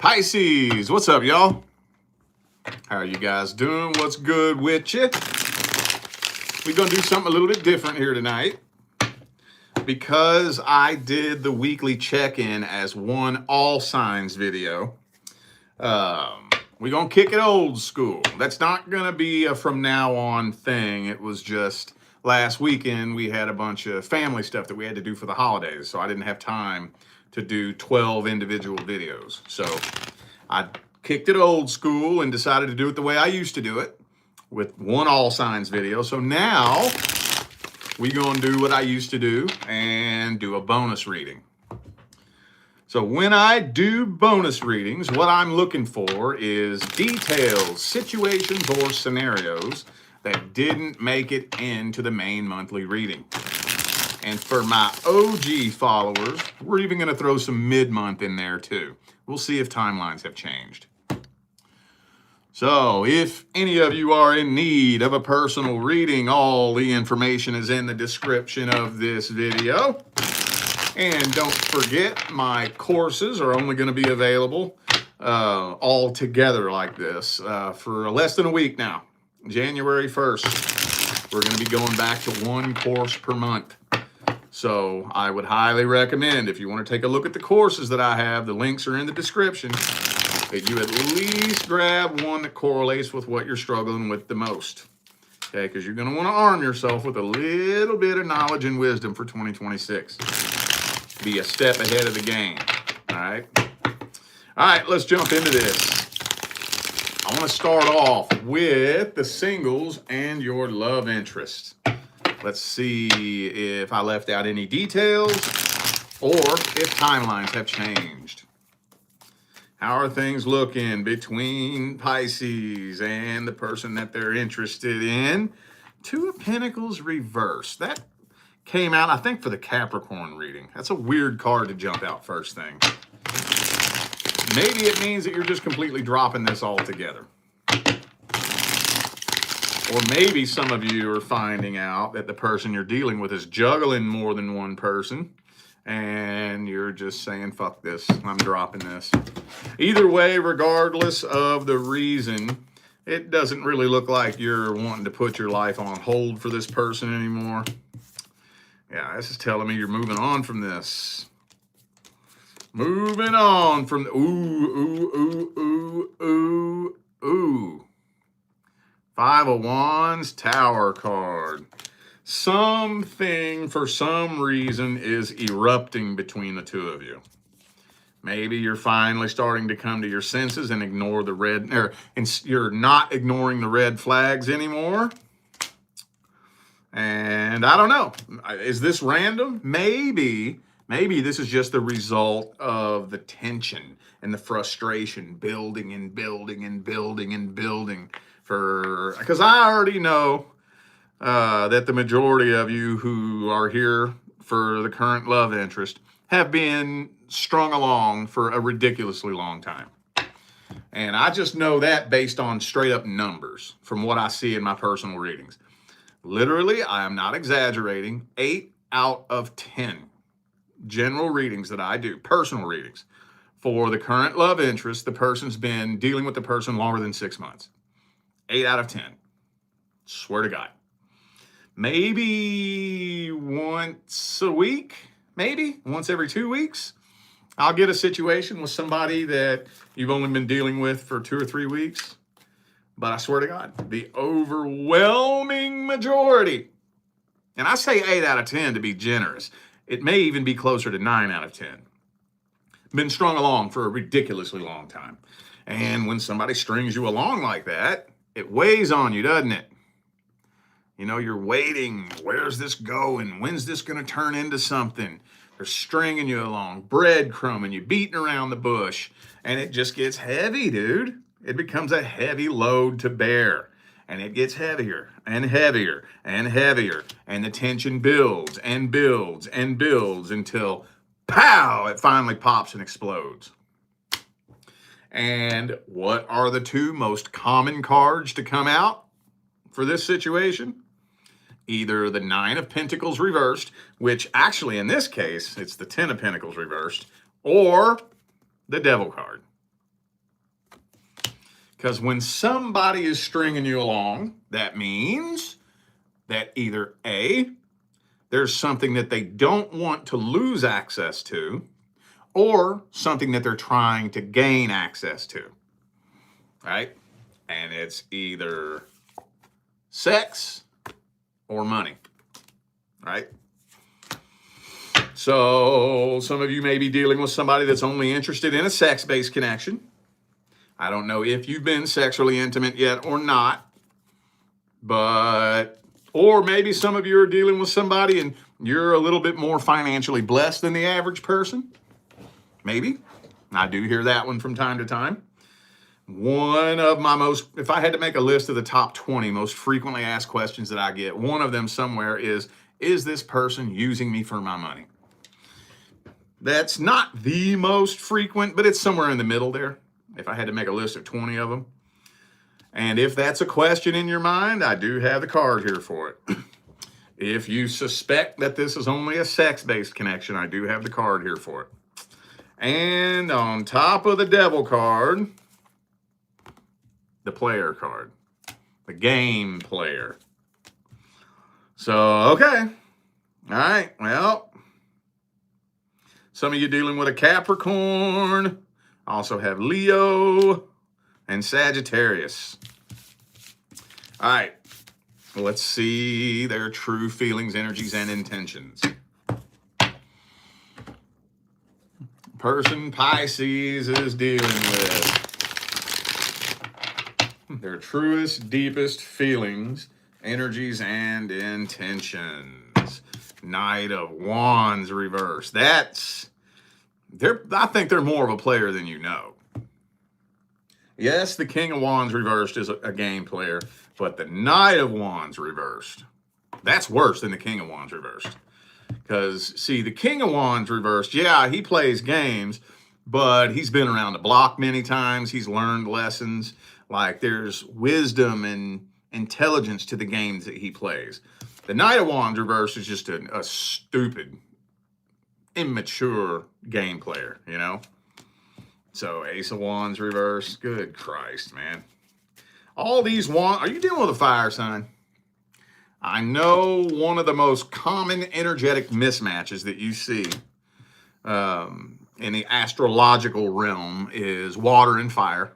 Pisces, what's up, y'all? How are you guys doing? What's good with you? We're going to do something a little bit different here tonight. Because I did the weekly check-in as one all signs video, we're going to kick it old school. That's not going to be a from now on thing. It was just last weekend we had a bunch of family stuff that we had to do for the holidays, so I didn't have time to do 12 individual videos. So I kicked it old school and decided to do it the way I used to do it, with one all signs video. So now we're going to do what I used to do and do a bonus reading. So when I do bonus readings, what I'm looking for is details, situations, or scenarios that didn't make it into the main monthly reading. And for my OG followers, we're even going to throw some mid-month in there too. We'll see if timelines have changed. So if any of you are in need of a personal reading, all the information is in the description of this video. And don't forget, my courses are only going to be available all together like this for less than a week now. January 1st, we're going to be going back to one course per month. So I would highly recommend, if you want to take a look at the courses that I have, the links are in the description, that you at least grab one that correlates with what you're struggling with the most. Okay, because you're going to want to arm yourself with a little bit of knowledge and wisdom for 2026. Be a step ahead of the game. All right? All right, let's jump into this. I want to start off with the singles and your love interest. Let's see if I left out any details or if timelines have changed. How are things looking between Pisces and the person that they're interested in? Two of Pentacles reverse. That came out, I think, for the Capricorn reading. That's a weird card to jump out first thing. Maybe it means that you're just completely dropping this all together. Or maybe some of you are finding out that the person you're dealing with is juggling more than one person, and you're just saying, fuck this, I'm dropping this. Either way, regardless of the reason, it doesn't really look like you're wanting to put your life on hold for this person anymore. Yeah, this is telling me you're moving on from this. Moving on from the ooh. Five of Wands, Tower card. Something, for some reason, is erupting between the two of you. Maybe you're finally starting to come to your senses and ignore the red, and you're not ignoring the red flags anymore. And I don't know. Is this random? Maybe this is just the result of the tension and the frustration building and building and building and building. Because I already know that the majority of you who are here for the current love interest have been strung along for a ridiculously long time. And I just know that based on straight up numbers from what I see in my personal readings. Literally, I am not exaggerating, 8 out of 10 general readings that I do, personal readings, for the current love interest, the person's been dealing with the person longer than 6 months. 8 out of 10. Swear to God. Maybe once a week, maybe once every 2 weeks, I'll get a situation with somebody that you've only been dealing with for 2 or 3 weeks. But I swear to God, the overwhelming majority, and I say 8 out of 10 to be generous, it may even be closer to 9 out of 10, been strung along for a ridiculously long time. And when somebody strings you along like that, it weighs on you, doesn't it? You know, you're waiting. Where's this going? When's this going to turn into something? They're stringing you along, breadcrumbing you, beating around the bush, and it just gets heavy, dude. It becomes a heavy load to bear, and it gets heavier and heavier and heavier, and the tension builds and builds and builds until, pow, it finally pops and explodes. And what are the two most common cards to come out for this situation? Either the 9 of Pentacles reversed, which actually in this case, it's the 10 of Pentacles reversed, or the Devil card. Because when somebody is stringing you along, that means that either A, there's something that they don't want to lose access to, or something that they're trying to gain access to, right? And it's either sex or money, right? So some of you may be dealing with somebody that's only interested in a sex-based connection. I don't know if you've been sexually intimate yet or not, or maybe some of you are dealing with somebody and you're a little bit more financially blessed than the average person. Maybe. I do hear that one from time to time. One of my if I had to make a list of the top 20 most frequently asked questions that I get, one of them somewhere is this person using me for my money? That's not the most frequent, but it's somewhere in the middle there, if I had to make a list of 20 of them. And if that's a question in your mind, I do have the card here for it. If you suspect that this is only a sex-based connection, I do have the card here for it. And on top of the devil card, the player card, the game player. So, okay. All right, well, some of you dealing with a Capricorn, also have Leo and Sagittarius. All right, let's see their true feelings, energies, and intentions. Person Pisces is dealing with their truest, deepest feelings, energies, and intentions. Knight of Wands reverse. I think they're more of a player than you know. Yes, the King of Wands reversed is a game player, but the Knight of Wands reversed, that's worse than the King of Wands reversed. Because, see, the King of Wands reversed, yeah, he plays games, but he's been around the block many times. He's learned lessons. Like, there's wisdom and intelligence to the games that he plays. The Knight of Wands reversed is just a stupid, immature game player, you know? So, Ace of Wands reverse. Good Christ, man. All these wands. Are you dealing with a fire sign? I know one of the most common energetic mismatches that you see in the astrological realm is water and fire.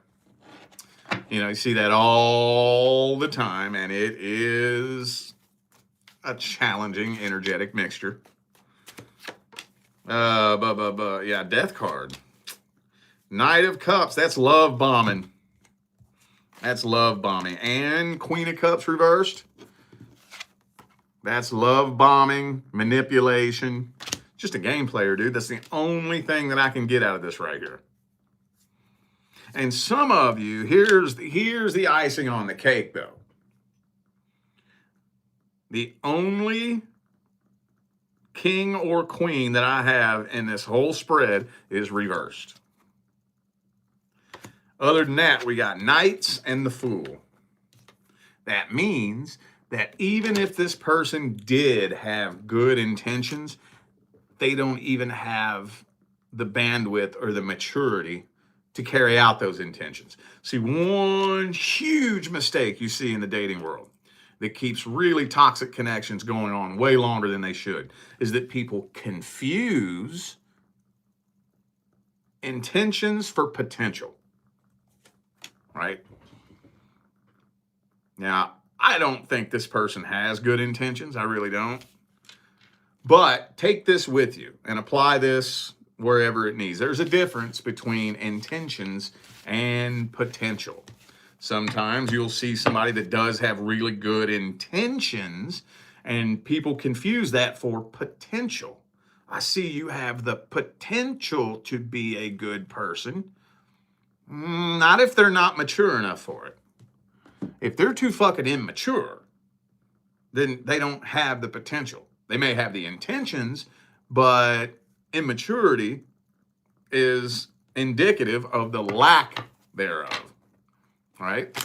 You know, you see that all the time, and it is a challenging energetic mixture. Yeah, Death card. Knight of Cups, that's love bombing. That's love bombing. And Queen of Cups reversed. That's love bombing, manipulation. Just a game player, dude. That's the only thing that I can get out of this right here. And some of you, here's the icing on the cake, though. The only king or queen that I have in this whole spread is reversed. Other than that, we got Knights and the Fool. That means that even if this person did have good intentions, they don't even have the bandwidth or the maturity to carry out those intentions. See, one huge mistake you see in the dating world that keeps really toxic connections going on way longer than they should is that people confuse intentions for potential, right? Now, I don't think this person has good intentions. I really don't. But take this with you and apply this wherever it needs. There's a difference between intentions and potential. Sometimes you'll see somebody that does have really good intentions, and people confuse that for potential. I see you have the potential to be a good person. Not if they're not mature enough for it. If they're too fucking immature, then they don't have the potential. They may have the intentions, but immaturity is indicative of the lack thereof. All right?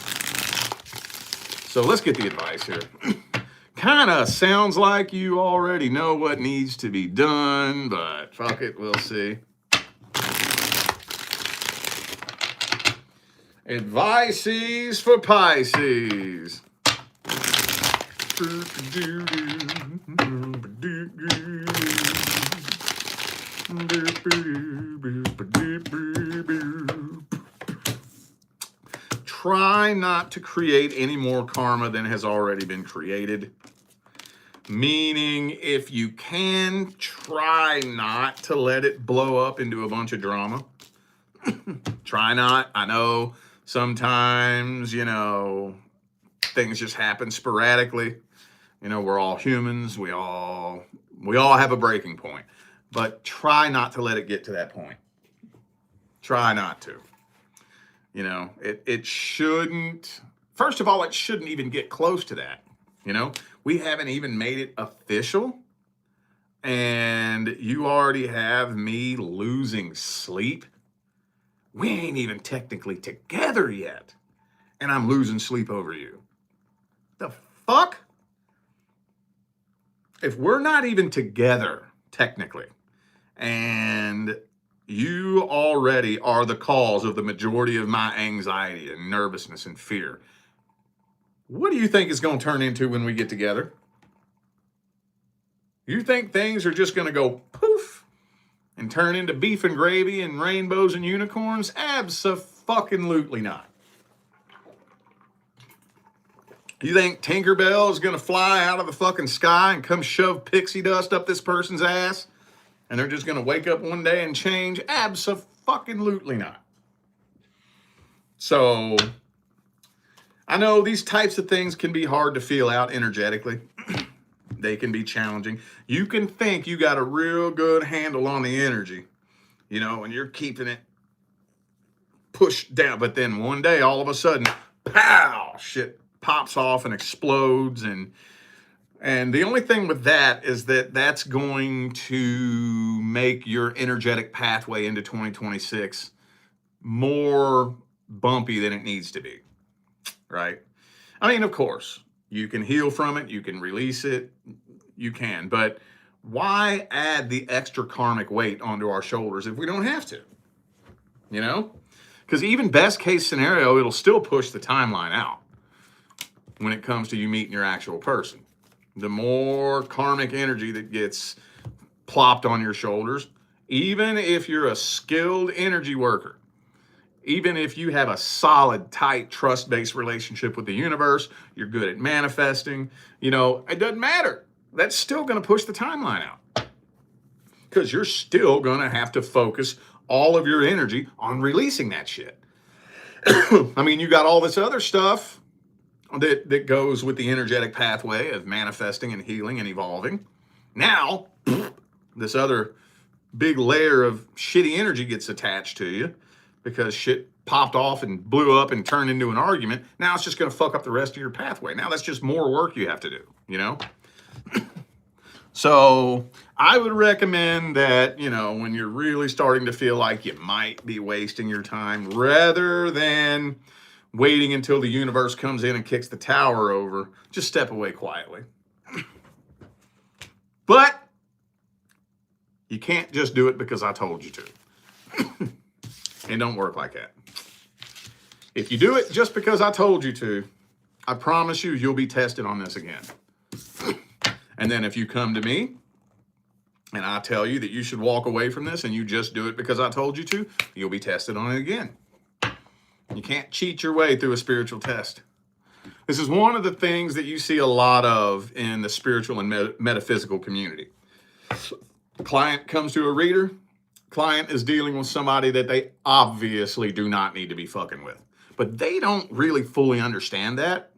So let's get the advice here. Kind of sounds like you already know what needs to be done, but fuck it, we'll see. Advices for Pisces. Try not to create any more karma than has already been created. Meaning, if you can, try not to let it blow up into a bunch of drama. Try not. I know sometimes, things just happen sporadically. We're all humans. We all have a breaking point. But try not to let it get to that point. Try not to. It shouldn't, first of all, it shouldn't even get close to that. We haven't even made it official. And you already have me losing sleep. We ain't even technically together yet. And I'm losing sleep over you. The fuck? If we're not even together, technically, and you already are the cause of the majority of my anxiety and nervousness and fear, what do you think it's going to turn into when we get together? You think things are just going to go poof and turn into beef and gravy and rainbows and unicorns? Abso-fucking-lutely not. You think Tinkerbell is going to fly out of the fucking sky and come shove pixie dust up this person's ass? And they're just going to wake up one day and change? Abso-fucking-lutely not. So, I know these types of things can be hard to feel out energetically. They can be challenging. You can think you got a real good handle on the energy, and you're keeping it pushed down. But then one day, all of a sudden, pow, shit pops off and explodes. And the only thing with that is that that's going to make your energetic pathway into 2026 more bumpy than it needs to be, right? I mean, of course, you can heal from it, you can release it, you can, but why add the extra karmic weight onto our shoulders if we don't have to? Because even best case scenario, it'll still push the timeline out when it comes to you meeting your actual person. The more karmic energy that gets plopped on your shoulders, even if you're a skilled energy worker, even if you have a solid, tight, trust-based relationship with the universe, you're good at manifesting, it doesn't matter. That's still going to push the timeline out. Because you're still going to have to focus all of your energy on releasing that shit. I mean, you got all this other stuff that goes with the energetic pathway of manifesting and healing and evolving. Now, this other big layer of shitty energy gets attached to you because shit popped off and blew up and turned into an argument. Now it's just going to fuck up the rest of your pathway. Now that's just more work you have to do, So I would recommend that, when you're really starting to feel like you might be wasting your time, rather than waiting until the universe comes in and kicks the tower over, just step away quietly. But you can't just do it because I told you to. It don't work like that. If you do it just because I told you to, I promise you'll be tested on this again. And then if you come to me and I tell you that you should walk away from this and you just do it because I told you to, you'll be tested on it again. You can't cheat your way through a spiritual test. This is one of the things that you see a lot of in the spiritual and metaphysical community. Client comes to a reader. Client is dealing with somebody that they obviously do not need to be fucking with. But they don't really fully understand that.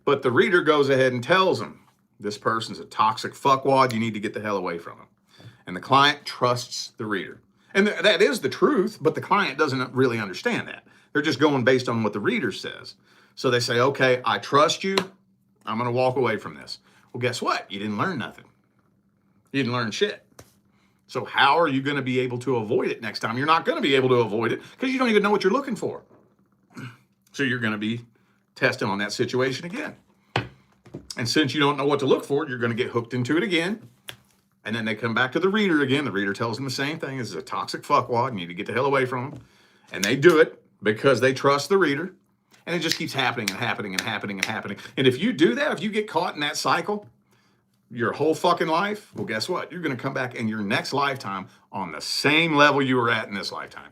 But the reader goes ahead and tells them, this person's a toxic fuckwad, you need to get the hell away from him. And the client trusts the reader. And that is the truth, but the client doesn't really understand that. They're just going based on what the reader says. So they say, okay, I trust you, I'm gonna walk away from this. Well, guess what? You didn't learn nothing. You didn't learn shit. So how are you going to be able to avoid it next time? You're not going to be able to avoid it because you don't even know what you're looking for. So you're going to be testing on that situation again. And since you don't know what to look for, you're going to get hooked into it again. And then they come back to the reader again. The reader tells them the same thing. This is a toxic fuckwad. You need to get the hell away from them. And they do it. because they trust the reader, and it just keeps happening and happening and happening and happening. And if you do that, if you get caught in that cycle your whole fucking life, well, guess what? You're going to come back in your next lifetime on the same level you were at in this lifetime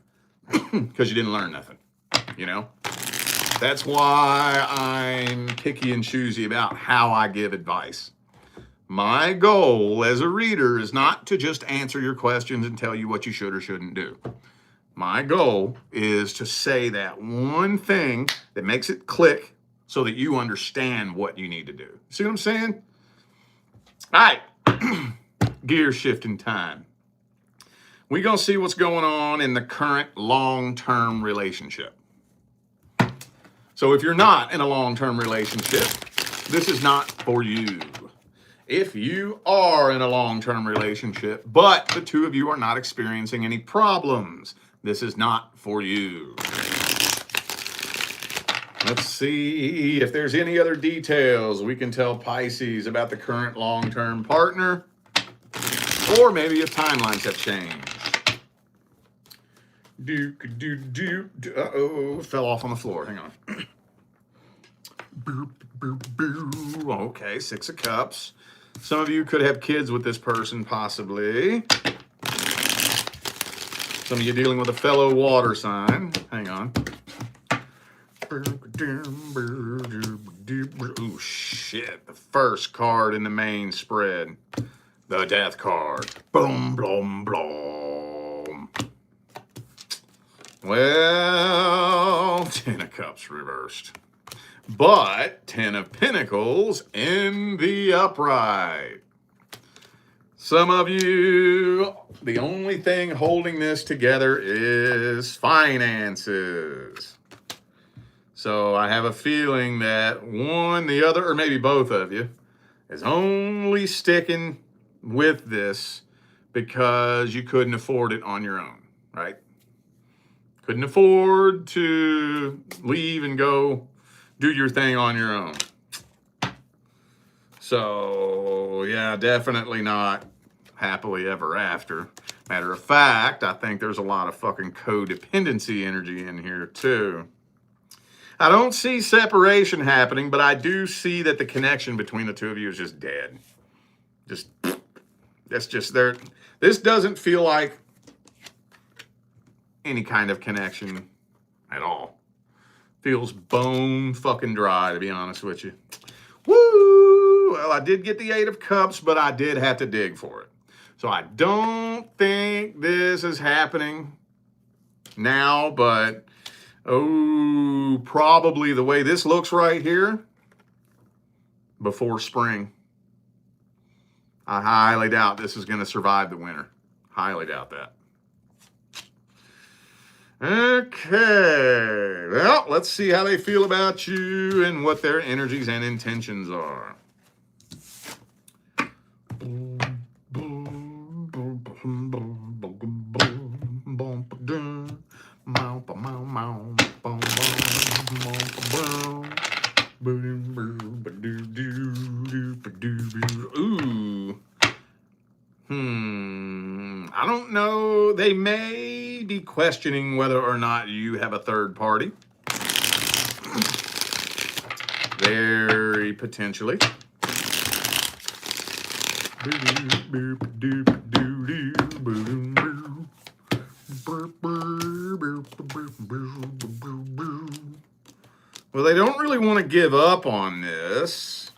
because you didn't learn nothing, you know? That's why I'm picky and choosy about how I give advice. My goal as a reader is not to just answer your questions and tell you what you should or shouldn't do. My goal is to say that one thing that makes it click so that you understand what you need to do. See what I'm saying? All right, gear shifting time. We're going to see what's going on in the current long-term relationship. So if you're not in a long-term relationship, this is not for you. If you are in a long-term relationship, but the two of you are not experiencing any problems, this is not for you. Let's see if there's any other details we can tell Pisces about the current long-term partner, or maybe if timelines have changed. Uh-oh, fell off on the floor. Hang on. Okay, 6 of Cups. Some of you could have kids with this person, possibly. Some of you dealing with a fellow water sign. Hang on. Ooh, shit. The first card in the main spread. The Death card. Boom, boom, boom. Well, 10 of Cups reversed. But 10 of Pentacles in the upright. Some of you, the only thing holding this together is finances. So I have a feeling that one, the other, or maybe both of you is only sticking with this because you couldn't afford it on your own, right? Couldn't afford to leave and go do your thing on your own. So, yeah, definitely not happily ever after. Matter of fact, I think there's a lot of fucking codependency energy in here too. I don't see separation happening, but I do see that the connection between the two of you is just dead. That's just there. This doesn't feel like any kind of connection at all. Feels bone fucking dry, to be honest with you. Woo! Well, I did get the 8 of Cups, but I did have to dig for it. So I don't think this is happening now, but oh, probably the way this looks right here, before spring. I highly doubt this is going to survive the winter. Highly doubt that. Okay, well, let's see how they feel about you and what their energies and intentions are. Ooh. I don't know. They may be questioning whether or not you have a third party. Very potentially. Well, they don't really want to give up on this.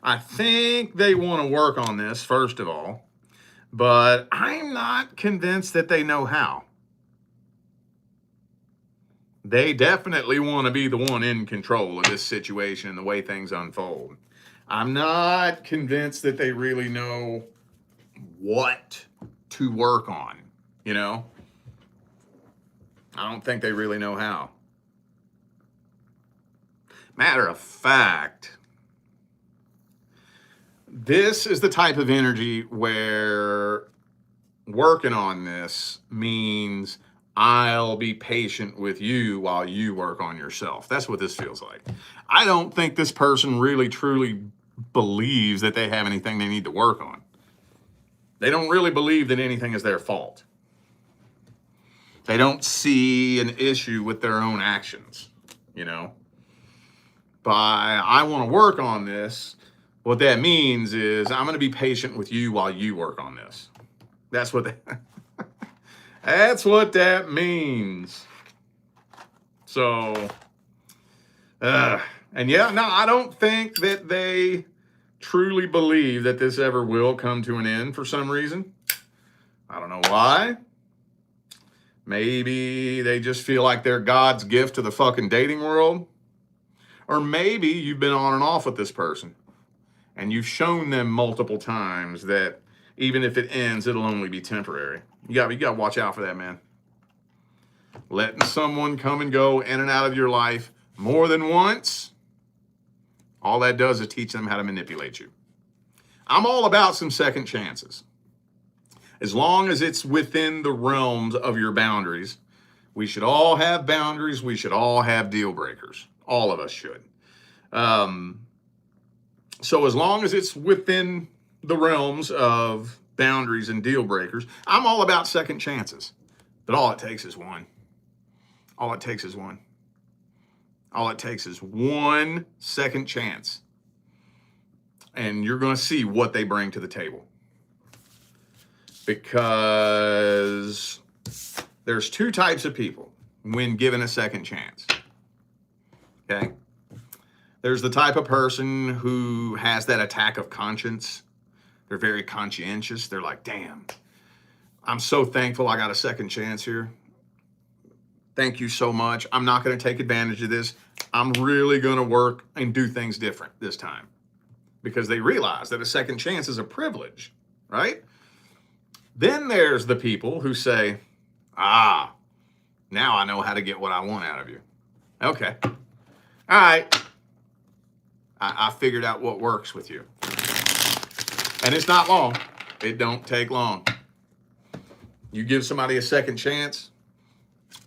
I think they want to work on this, first of all. But I'm not convinced that they know how. They definitely want to be the one in control of this situation and the way things unfold. I'm not convinced that they really know what to work on, you know? I don't think they really know how. Matter of fact, this is the type of energy where working on this means I'll be patient with you while you work on yourself. That's what this feels like. I don't think this person really truly believes that they have anything they need to work on. They don't really believe that anything is their fault. They don't see an issue with their own actions, you know. By I want to work on this, what that means is I'm going to be patient with you while you work on this. That's what that's what that means. So, and yeah, no, I don't think that they truly believe that this ever will come to an end for some reason. I don't know why. Maybe they just feel like they're God's gift to the fucking dating world. Or maybe you've been on and off with this person and you've shown them multiple times that even if it ends, it'll only be temporary. You got to watch out for that, man. Letting someone come and go in and out of your life more than once, all that does is teach them how to manipulate you. I'm all about some second chances. As long as it's within the realms of your boundaries. We should all have boundaries. We should all have deal breakers. All of us should. So as long as it's within the realms of boundaries and deal breakers, I'm all about second chances. But all it takes is one. All it takes is one. All it takes is 1 second chance. And you're going to see what they bring to the table. Because there's 2 types of people when given a second chance. Okay? There's the type of person who has that attack of conscience. They're very conscientious. They're like, damn, I'm so thankful I got a second chance here. Thank you so much. I'm not going to take advantage of this. I'm really going to work and do things different this time. Because they realize that a second chance is a privilege, right? Then there's the people who say, now I know how to get what I want out of you. Okay. All right. I figured out what works with you. And it's not long. It don't take long. You give somebody a second chance,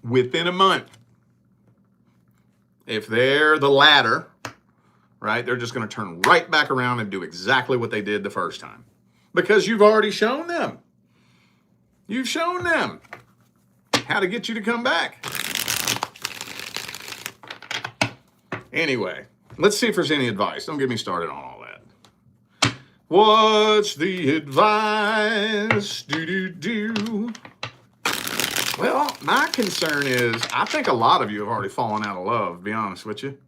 within a month, if they're the latter, right, they're just going to turn right back around and do exactly what they did the first time. Because you've already shown them. You've shown them how to get you to come back. Anyway, let's see if there's any advice. Don't get me started on all that. What's the advice? Well, my concern is, I think a lot of you have already fallen out of love, to be honest with you.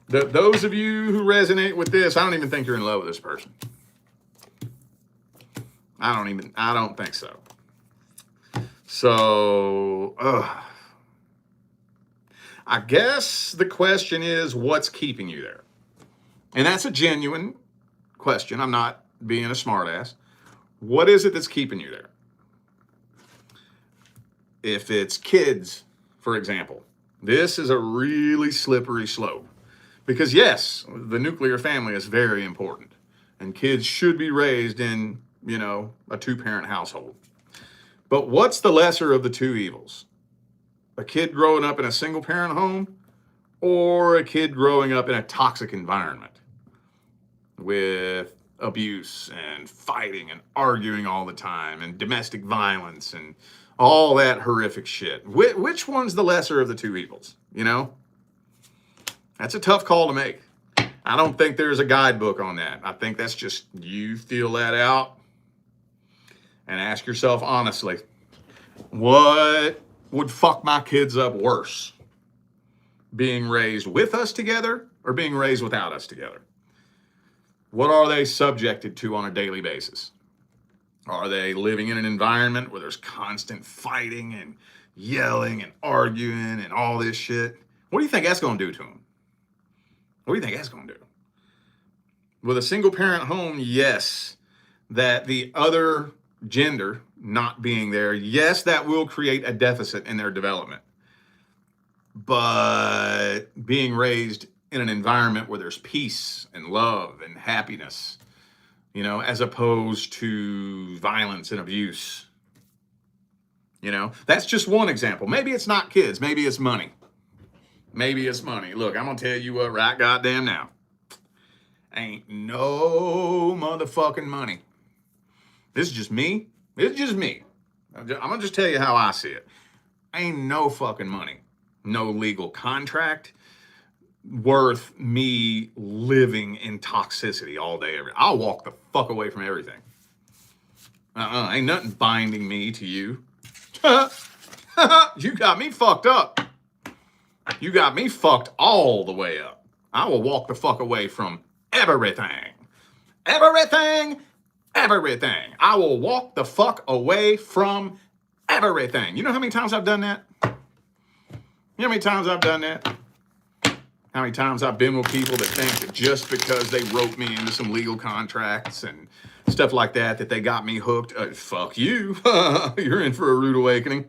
Those of you who resonate with this, I don't even think you're in love with this person. I don't think so. So, I guess the question is, what's keeping you there? And that's a genuine question. I'm not being a smartass. What is it that's keeping you there? If it's kids, for example, this is a really slippery slope. Because yes, the nuclear family is very important. And kids should be raised in, a 2-parent household. But what's the lesser of the 2 evils? A kid growing up in a single-parent home or a kid growing up in a toxic environment with abuse and fighting and arguing all the time and domestic violence and all that horrific shit? Which one's the lesser of the 2 evils? That's a tough call to make. I don't think there's a guidebook on that. I think that's just you feel that out and ask yourself honestly, what would fuck my kids up worse? Being raised with us together or being raised without us together? What are they subjected to on a daily basis? Are they living in an environment where there's constant fighting and yelling and arguing and all this shit? What do you think that's going to do to them? What do you think that's going to do? With a single-parent home, yes, that the other gender not being there, yes, that will create a deficit in their development. But being raised in an environment where there's peace and love and happiness, as opposed to violence and abuse, that's just one example. Maybe it's not kids. Maybe it's money. Maybe it's money. Look, I'm going to tell you what right goddamn now. Ain't no motherfucking money. This is just me. It's just me. I'm going to just tell you how I see it. Ain't no fucking money, no legal contract worth me living in toxicity all day. I'll walk the fuck away from everything. Ain't nothing binding me to you. You got me fucked up. You got me fucked all the way up. I will walk the fuck away from everything. Everything. Everything. I will walk the fuck away from everything. You know how many times I've done that? You know how many times I've done that? How many times I've been with people that think that just because they wrote me into some legal contracts and stuff like that, that they got me hooked. Fuck you. You're in for a rude awakening.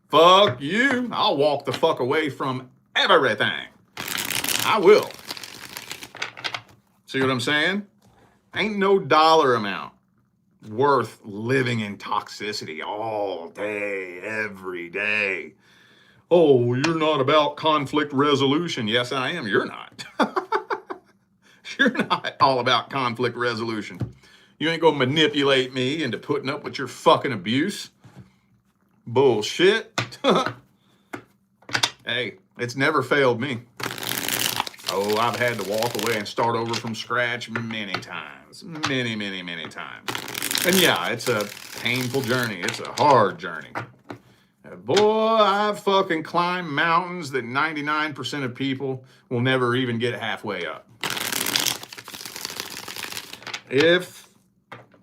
Fuck you. I'll walk the fuck away from everything. I will. See what I'm saying? Ain't no dollar amount worth living in toxicity all day, every day. Oh, you're not about conflict resolution. Yes, I am. You're not. You're not all about conflict resolution. You ain't gonna manipulate me into putting up with your fucking abuse. Bullshit. Hey, it's never failed me. Oh, I've had to walk away and start over from scratch many times. Many, many, many times. And yeah, it's a painful journey. It's a hard journey. Boy, I've fucking climbed mountains that 99% of people will never even get halfway up. If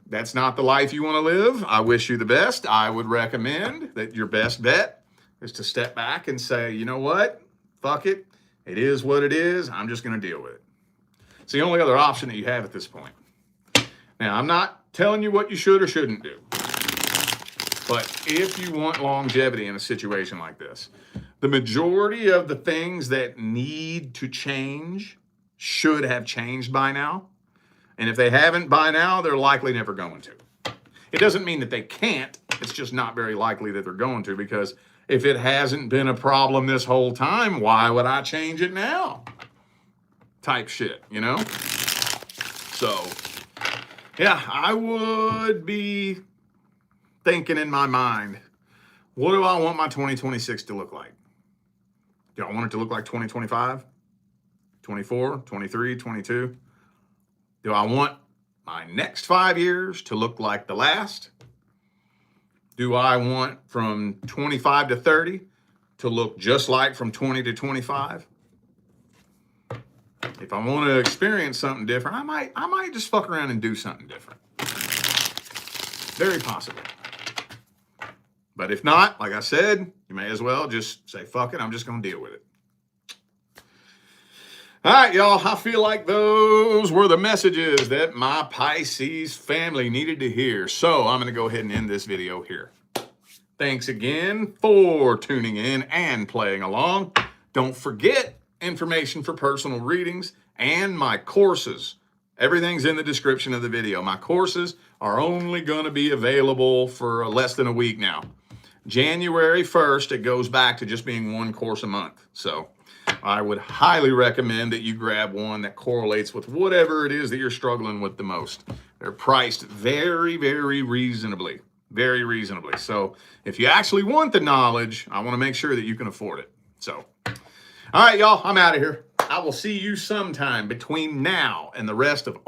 that's not the life you want to live, I wish you the best. I would recommend that your best bet is to step back and say, you know what? Fuck it. It is what it is. I'm just going to deal with it. It's the only other option that you have at this point. Now, I'm not telling you what you should or shouldn't do. But if you want longevity in a situation like this, the majority of the things that need to change should have changed by now. And if they haven't by now, they're likely never going to. It doesn't mean that they can't. It's just not very likely that they're going to, because if it hasn't been a problem this whole time, why would I change it now? Type shit, you know? So, yeah, I would be thinking in my mind, what do I want my 2026 to look like? Do I want it to look like 2025, 24, 23, 22? Do I want my next 5 years to look like the last? Do I want from 25 to 30 to look just like from 20 to 25? If I want to experience something different, I might just fuck around and do something different. Very possible. But if not, like I said, you may as well just say, fuck it, I'm just going to deal with it. All right, y'all, I feel like those were the messages that my Pisces family needed to hear. So I'm going to go ahead and end this video here. Thanks again for tuning in and playing along. Don't forget information for personal readings and my courses. Everything's in the description of the video. My courses are only going to be available for less than a week now. January 1st, it goes back to just being one course a month. So I would highly recommend that you grab one that correlates with whatever it is that you're struggling with the most. They're priced very, very reasonably. Very reasonably. So if you actually want the knowledge, I want to make sure that you can afford it. So, all right, y'all, I'm out of here. I will see you sometime between now and the rest of